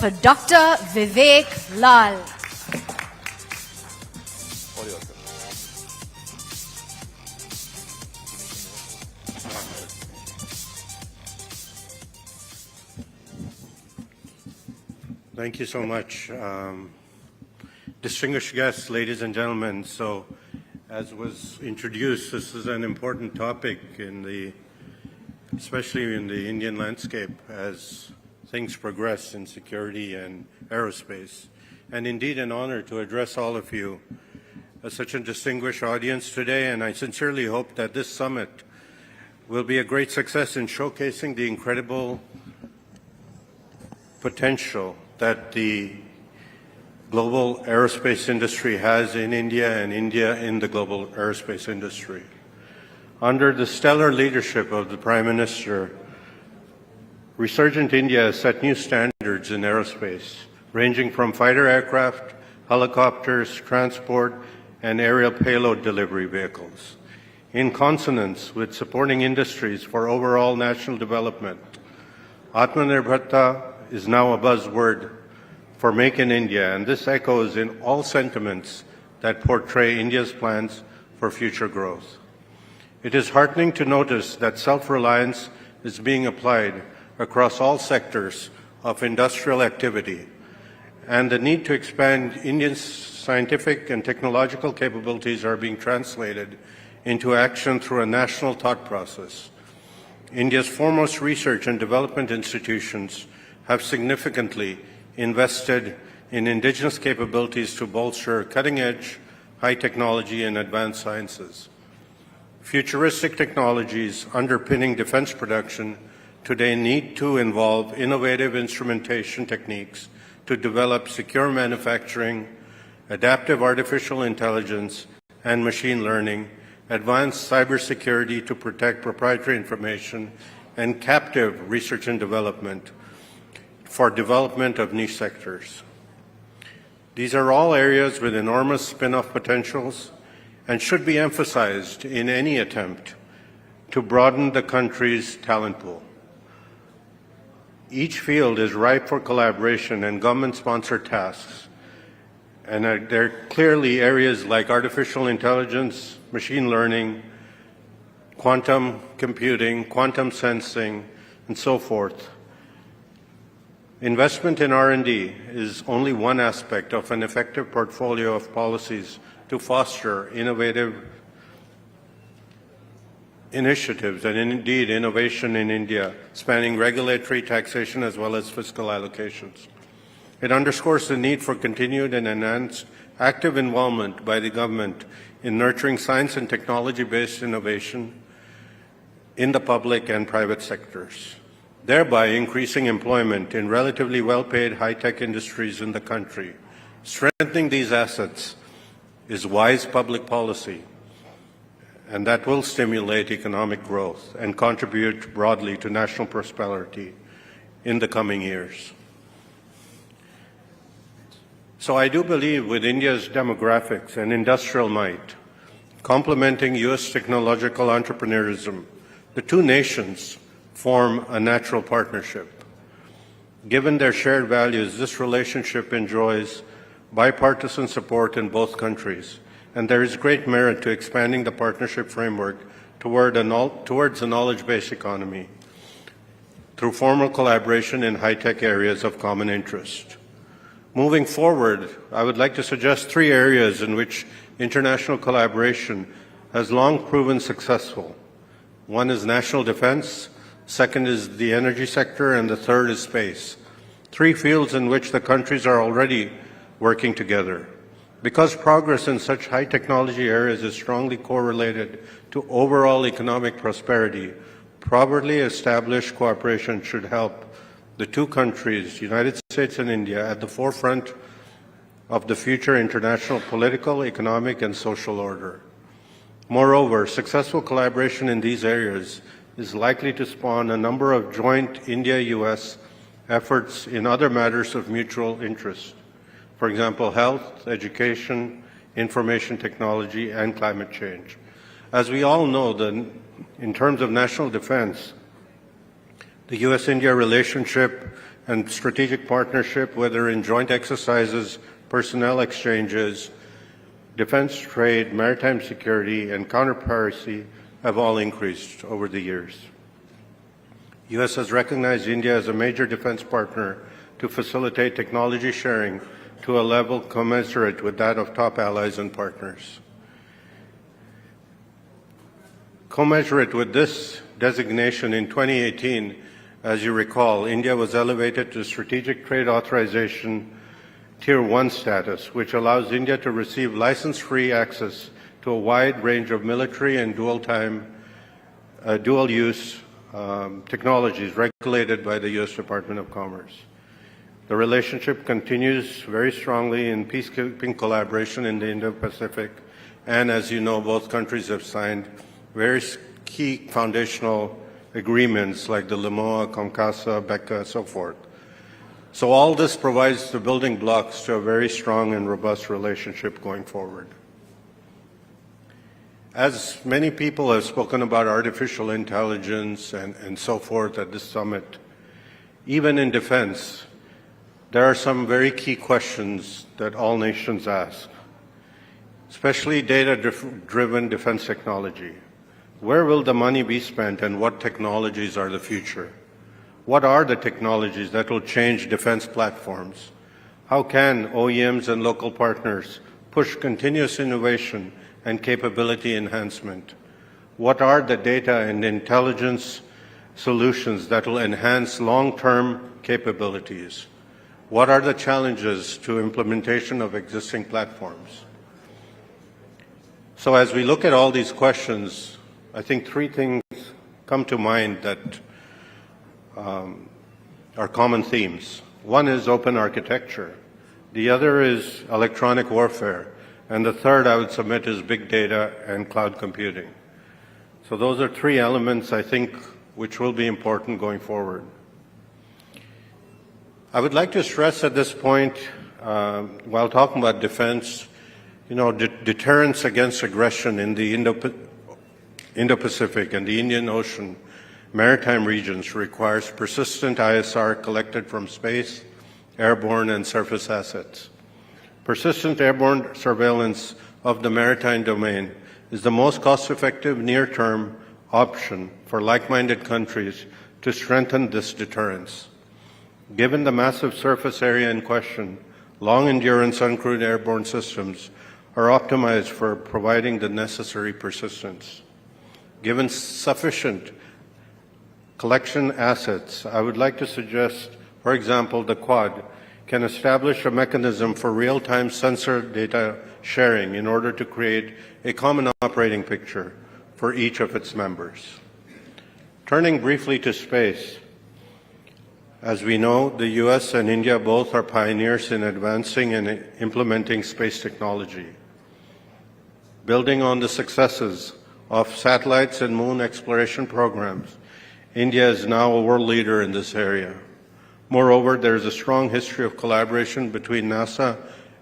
for Dr. Vivek Lall. Thank you so much. Distinguished guests, ladies and gentlemen, so as was introduced, this is an important topic especially in the Indian landscape as things progress in security and aerospace. And indeed an honor to address all of you as such a distinguished audience today, and I sincerely hope that this summit will be a great success in showcasing the incredible potential that the global aerospace industry has in India and India in the global aerospace industry. Under the stellar leadership of the Prime Minister, Resurgent India has set new standards in aerospace, ranging from fighter aircraft, helicopters, transport, and aerial payload delivery vehicles. In consonance with supporting industries for overall national development, Atmanirbharta is now a buzzword for Make in India, and this echoes in all sentiments that portray India's plans for future growth. It is heartening to notice that self-reliance is being applied across all sectors of industrial activity, and the need to expand India's scientific and technological capabilities are being translated into action through a national thought process. India's foremost research and development institutions have significantly invested in indigenous capabilities to bolster cutting-edge, high technology and advanced sciences. Futuristic technologies underpinning defense production today need to involve innovative instrumentation techniques to develop secure manufacturing, adaptive artificial intelligence and machine learning, advanced cybersecurity to protect proprietary information, and captive research and development for development of niche sectors. These are all areas with enormous spin-off potentials and should be emphasized in any attempt to broaden the country's talent pool. Each field is ripe for collaboration and government-sponsored tasks, and there are clearly areas like artificial intelligence, machine learning, quantum computing, quantum sensing, and so forth. Investment in R&D is only one aspect of an effective portfolio of policies to foster innovative initiatives and indeed innovation in India, spanning regulatory, taxation, as well as fiscal allocations. It underscores the need for continued and enhanced active involvement by the government in nurturing science and technology-based innovation in the public and private sectors, thereby increasing employment in relatively well-paid high-tech industries in the country. Strengthening these assets is wise public policy, and that will stimulate economic growth and contribute broadly to national prosperity in the coming years. So I do believe with India's demographics and industrial might, complementing U.S. technological entrepreneurism, the two nations form a natural partnership. Given their shared values, this relationship enjoys bipartisan support in both countries, and there is great merit to expanding the partnership framework towards a knowledge-based economy through formal collaboration in high-tech areas of common interest. Moving forward, I would like to suggest three areas in which international collaboration has long proven successful. One is national defense, second is the energy sector, and the third is space. Three fields in which the countries are already working together. Because progress in such high technology areas is strongly correlated to overall economic prosperity, properly established cooperation should help the two countries, United States and India, at the forefront of the future international political, economic, and social order. Moreover, successful collaboration in these areas is likely to spawn a number of joint India-US efforts in other matters of mutual interest. For example, health, education, information technology, and climate change. As we all know, in terms of national defense, the U.S.-India relationship and strategic partnership, whether in joint exercises, personnel exchanges, defense trade, maritime security, and counter-piracy, have all increased over the years. The U.S. has recognized India as a major defense partner to facilitate technology sharing to a level commensurate with that of top allies and partners. Commensurate with this designation in 2018, as you recall, India was elevated to Strategic Trade Authorization Tier 1 status, which allows India to receive license-free access to a wide range of military and dual-use technologies regulated by the U.S. Department of Commerce. The relationship continues very strongly in peacekeeping collaboration in the Indo-Pacific, and as you know, both countries have signed very key foundational agreements like the Limoa, COMCASA, BECA, so forth. So all this provides the building blocks to a very strong and robust relationship going forward. As many people have spoken about artificial intelligence and so forth at this summit, even in defense, there are some very key questions that all nations ask, especially data-driven defense technology. Where will the money be spent and what technologies are the future? What are the technologies that will change defense platforms? How can OEMs and local partners push continuous innovation and capability enhancement? What are the data and intelligence solutions that will enhance long-term capabilities? What are the challenges to implementation of existing platforms? So as we look at all these questions, I think three things come to mind that are common themes. One is open architecture. The other is electronic warfare. And the third, I would submit, is big data and cloud computing. So those are three elements, I think, which will be important going forward. I would like to stress at this point, while talking about defense, deterrence against aggression in the Indo-Pacific and the Indian Ocean maritime regions requires persistent ISR collected from space, airborne, and surface assets. Persistent airborne surveillance of the maritime domain is the most cost-effective near-term option for like-minded countries to strengthen this deterrence. Given the massive surface area in question, long-endurance uncrewed airborne systems are optimized for providing the necessary persistence. Given sufficient collection assets, I would like to suggest, for example, the Quad can establish a mechanism for real-time sensor data sharing in order to create a common operating picture for each of its members. Turning briefly to space, as we know, the U.S. and India both are pioneers in advancing and implementing space technology. Building on the successes of satellites and moon exploration programs, India is now a world leader in this area. Moreover, there is a strong history of collaboration between NASA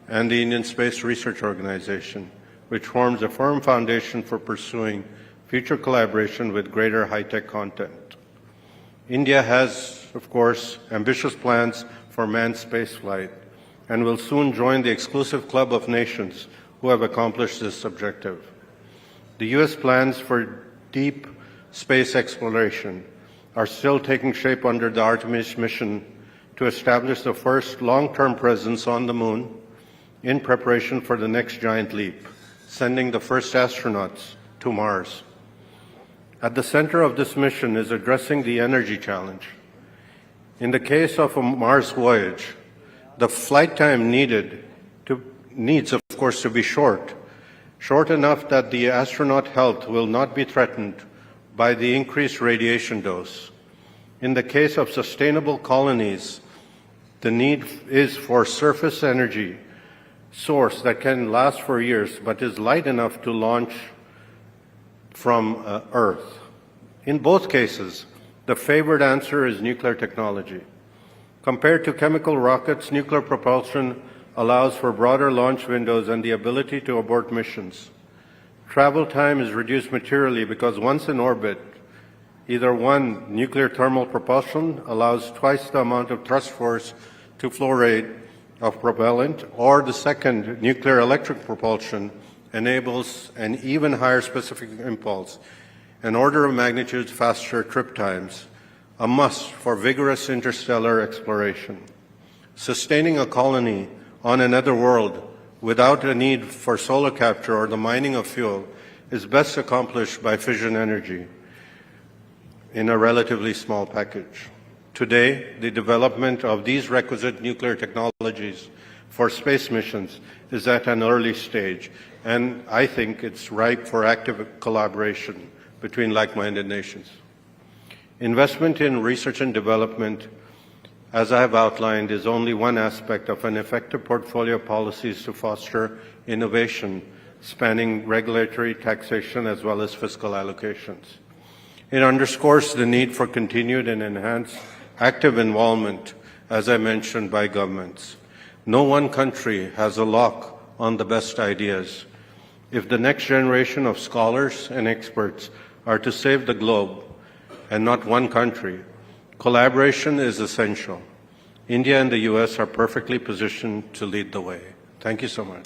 and the Indian Space Research Organization, which forms a firm foundation for pursuing future collaboration with greater high-tech content. India has, of course, ambitious plans for manned spaceflight and will soon join the exclusive club of nations who have accomplished this objective. The U.S. plans for deep space exploration are still taking shape under the Artemis mission to establish the first long-term presence on the moon in preparation for the next giant leap, sending the first astronauts to Mars. At the center of this mission is addressing the energy challenge. In the case of a Mars voyage, the flight time needs, of course, to be short enough that the astronaut health will not be threatened by the increased radiation dose. In the case of sustainable colonies, the need is for surface energy source that can last for years but is light enough to launch from Earth. In both cases, the favored answer is nuclear technology. Compared to chemical rockets, nuclear propulsion allows for broader launch windows and the ability to abort missions. Travel time is reduced materially because once in orbit, Either one, nuclear thermal propulsion allows twice the amount of thrust force to flow rate of propellant, or the second, nuclear electric propulsion, enables an even higher specific impulse, an order of magnitude faster trip times, a must for vigorous interstellar exploration. Sustaining a colony on another world without a need for solar capture or the mining of fuel is best accomplished by fission energy in a relatively small package. Today, the development of these requisite nuclear technologies for space missions is at an early stage, and I think it's ripe for active collaboration between like-minded nations. Investment in research and development, as I have outlined, is only one aspect of an effective portfolio of policies to foster innovation, spanning regulatory, taxation, as well as fiscal allocations. It underscores the need for continued and enhanced active involvement, as I mentioned, by governments. No one country has a lock on the best ideas. If the next generation of scholars and experts are to save the globe, and not one country, collaboration is essential. India and the US are perfectly positioned to lead the way. Thank you so much.